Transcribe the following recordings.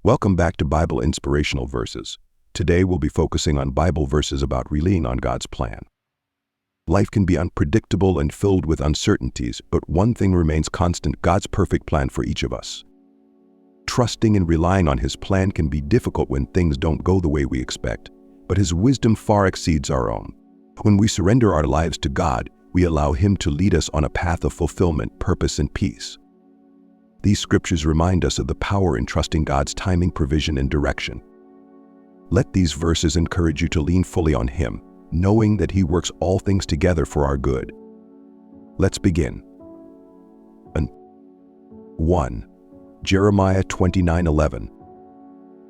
Welcome back to Bible Inspirational Verses. Today we'll be focusing on Bible verses about relying on God's plan. Life can be unpredictable and filled with uncertainties, but one thing remains constant: God's perfect plan for each of us. Trusting and relying on His plan can be difficult when things don't go the way we expect, but His wisdom far exceeds our own. When we surrender our lives to God, we allow Him to lead us on a path of fulfillment, purpose, and peace. These scriptures remind us of the power in trusting God's timing, provision, and direction. Let these verses encourage you to lean fully on Him, knowing that He works all things together for our good. Let's begin. 1. Jeremiah 29:11.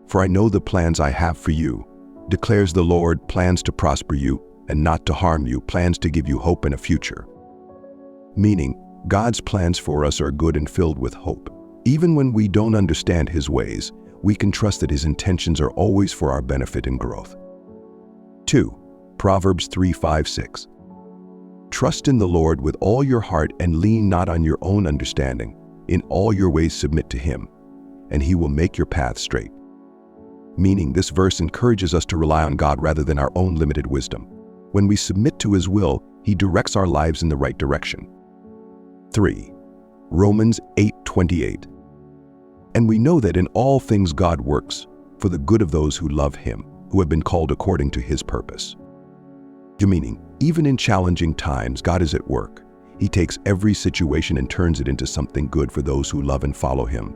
For I know the plans I have for you, declares the Lord, plans to prosper you and not to harm you, plans to give you hope and a future. Meaning, God's plans for us are good and filled with hope. Even when we don't understand His ways, we can trust that His intentions are always for our benefit and growth. 2. Proverbs 3:5-6. Trust in the Lord with all your heart and lean not on your own understanding. In all your ways submit to Him, and He will make your path straight. Meaning, this verse encourages us to rely on God rather than our own limited wisdom. When we submit to His will, He directs our lives in the right direction. 3. Romans 8:28. And we know that in all things God works for the good of those who love Him, who have been called according to His purpose. Meaning, even in challenging times, God is at work. He takes every situation and turns it into something good for those who love and follow Him.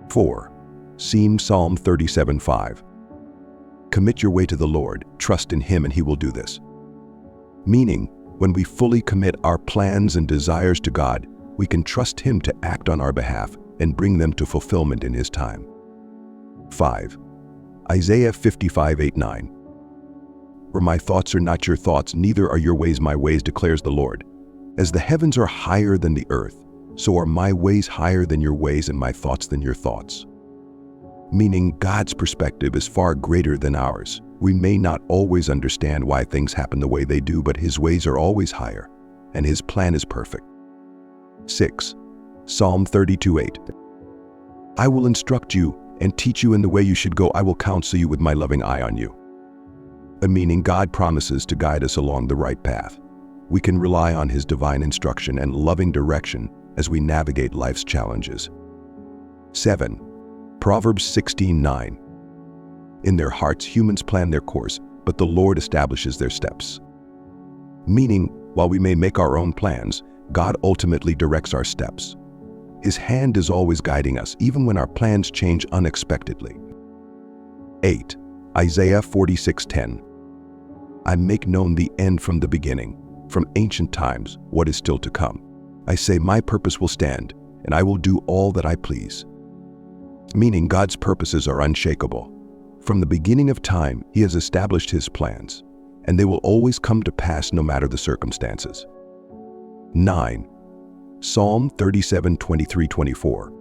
4. Psalm 37:5. Commit your way to the Lord, trust in Him, and He will do this. Meaning, when we fully commit our plans and desires to God, we can trust Him to act on our behalf and bring them to fulfillment in His time. 5. Isaiah 55:8-9. For my thoughts are not your thoughts, neither are your ways my ways, declares the Lord. As the heavens are higher than the earth, so are my ways higher than your ways and my thoughts than your thoughts. Meaning, God's perspective is far greater than ours. We may not always understand why things happen the way they do, but His ways are always higher, and His plan is perfect. 6. Psalm 32:8. I will instruct you and teach you in the way you should go. I will counsel you with my loving eye on you. Meaning, God promises to guide us along the right path. We can rely on His divine instruction and loving direction as we navigate life's challenges. 7. Proverbs 16:9. In their hearts humans plan their course, but the Lord establishes their steps. Meaning, while we may make our own plans, God ultimately directs our steps. His hand is always guiding us, even when our plans change unexpectedly. 8. Isaiah 46:10. I make known the end from the beginning, from ancient times, what is still to come. I say my purpose will stand, and I will do all that I please. Meaning, God's purposes are unshakable. From the beginning of time, He has established His plans, and they will always come to pass no matter the circumstances. 9. Psalm 37:23-24.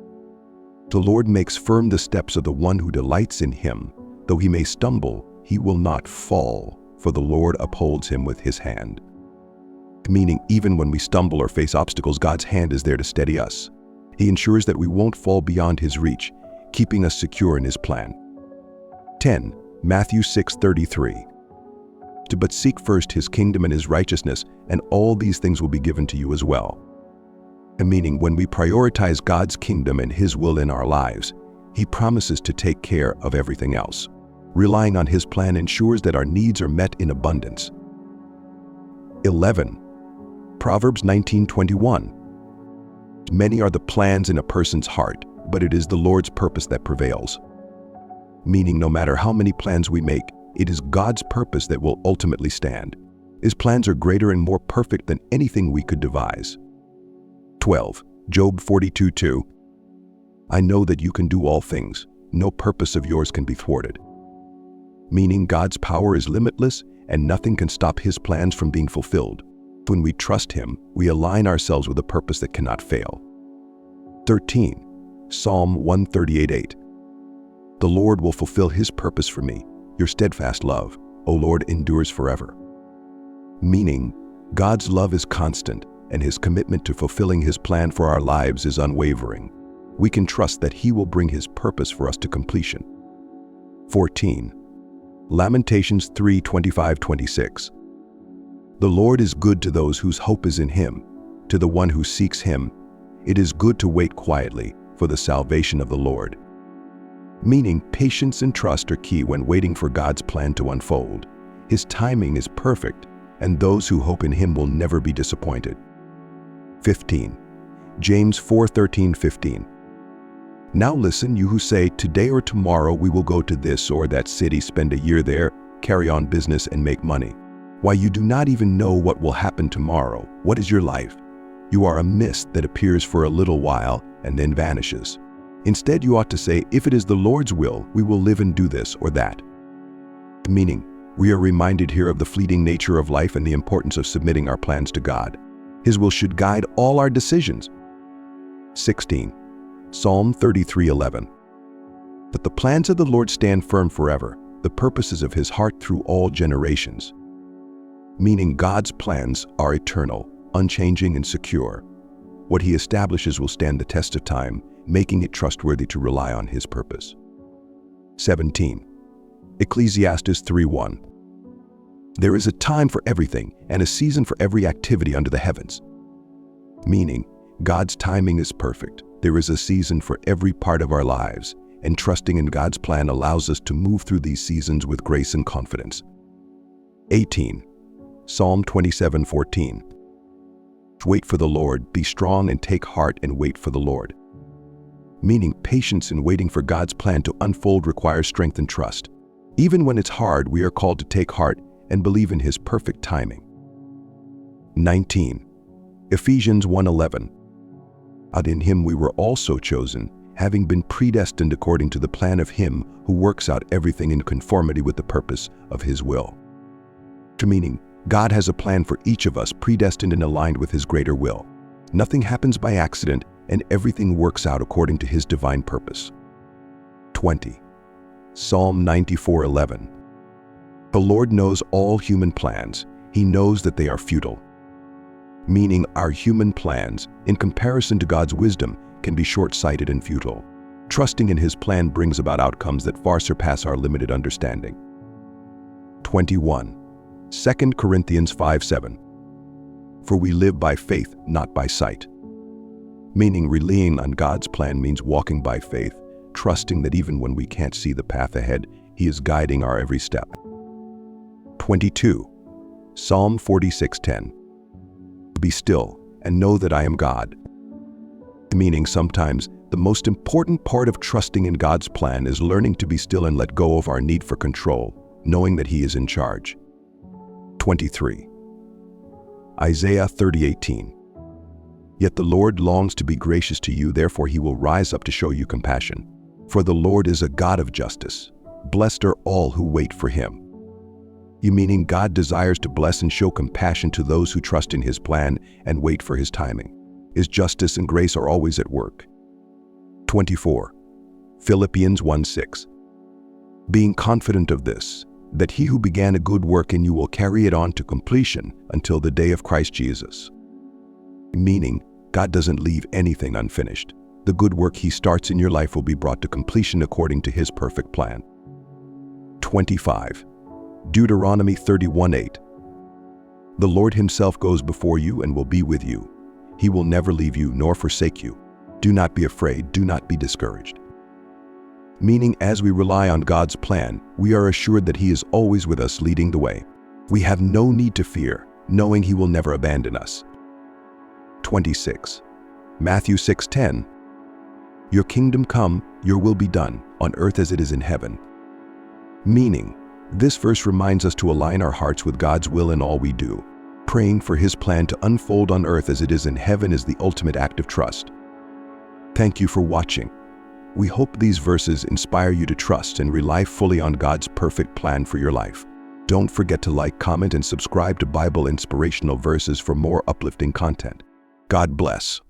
The Lord makes firm the steps of the one who delights in Him. Though he may stumble, he will not fall, for the Lord upholds him with His hand. Meaning, even when we stumble or face obstacles, God's hand is there to steady us. He ensures that we won't fall beyond His reach, keeping us secure in His plan. 10. Matthew 6:33. But seek first His kingdom and His righteousness, and all these things will be given to you as well. Meaning, when we prioritize God's kingdom and His will in our lives, He promises to take care of everything else. Relying on His plan ensures that our needs are met in abundance. 11. Proverbs 19:21. Many are the plans in a person's heart, but it is the Lord's purpose that prevails. Meaning, no matter how many plans we make, it is God's purpose that will ultimately stand. His plans are greater and more perfect than anything we could devise. 12. Job 42:2. I know that you can do all things. No purpose of yours can be thwarted. Meaning, God's power is limitless and nothing can stop His plans from being fulfilled. When we trust Him, we align ourselves with a purpose that cannot fail. 13. Psalm 138:8. The Lord will fulfill His purpose for me. Your steadfast love, O Lord, endures forever. Meaning, God's love is constant, and His commitment to fulfilling His plan for our lives is unwavering. we can trust that He will bring His purpose for us to completion. 14. Lamentations 3:25-26. The Lord is good to those whose hope is in Him, to the one who seeks Him. It is good to wait quietly for the salvation of the Lord. Meaning, patience and trust are key when waiting for God's plan to unfold. His timing is perfect, and those who hope in Him will never be disappointed. 15. James 4:13-15. Now listen, you who say, today or tomorrow we will go to this or that city, spend a year there, carry on business and make money. Why, you do not even know what will happen tomorrow. What is your life? You are a mist that appears for a little while and then vanishes. Instead, you ought to say, if it is the Lord's will, we will live and do this or that. Meaning, we are reminded here of the fleeting nature of life and the importance of submitting our plans to God. His will should guide all our decisions. 16. Psalm 33:11. But the plans of the Lord stand firm forever, the purposes of His heart through all generations. Meaning, God's plans are eternal, unchanging and secure. What He establishes will stand the test of time, making it trustworthy to rely on His purpose. 17. Ecclesiastes 3:1. There is a time for everything and a season for every activity under the heavens. Meaning, God's timing is perfect. There is a season for every part of our lives, and trusting in God's plan allows us to move through these seasons with grace and confidence. 18. Psalm 27:14. Wait for the Lord, be strong and take heart and wait for the Lord. Meaning, patience in waiting for God's plan to unfold requires strength and trust. Even when it's hard, we are called to take heart and believe in His perfect timing. 19. Ephesians 1:11. Out in Him we were also chosen, having been predestined according to the plan of Him who works out everything in conformity with the purpose of His will. Meaning, God has a plan for each of us, predestined and aligned with His greater will. Nothing happens by accident, and everything works out according to His divine purpose. 20. Psalm 94:11. The Lord knows all human plans. He knows that they are futile. Meaning, our human plans, in comparison to God's wisdom, can be short-sighted and futile. Trusting in His plan brings about outcomes that far surpass our limited understanding. 21. 2 Corinthians 5:7. For we live by faith, not by sight. Meaning, relying on God's plan means walking by faith, trusting that even when we can't see the path ahead, He is guiding our every step. 22. Psalm 46:10. Be still and know that I am God. Meaning, sometimes the most important part of trusting in God's plan is learning to be still and let go of our need for control, knowing that He is in charge. 23. Isaiah 30:18. Yet the Lord longs to be gracious to you, therefore He will rise up to show you compassion. For the Lord is a God of justice. Blessed are all who wait for Him. Meaning, God desires to bless and show compassion to those who trust in His plan and wait for His timing. His justice and grace are always at work. 24. Philippians 1:6. Being confident of this, that He who began a good work in you will carry it on to completion until the day of Christ Jesus. Meaning, God doesn't leave anything unfinished. The good work He starts in your life will be brought to completion according to His perfect plan. 25. Deuteronomy 31:8. The Lord Himself goes before you and will be with you. He will never leave you nor forsake you. Do not be afraid, do not be discouraged. Meaning, as we rely on God's plan, we are assured that He is always with us, leading the way. We have no need to fear, knowing He will never abandon us. 26. Matthew 6:10. Your kingdom come, your will be done, on earth as it is in heaven. Meaning, this verse reminds us to align our hearts with God's will in all we do. Praying for His plan to unfold on earth as it is in heaven is the ultimate act of trust. Thank you for watching. We hope these verses inspire you to trust and rely fully on God's perfect plan for your life. Don't forget to like, comment, and subscribe to Bible Inspirational Verses for more uplifting content. God bless.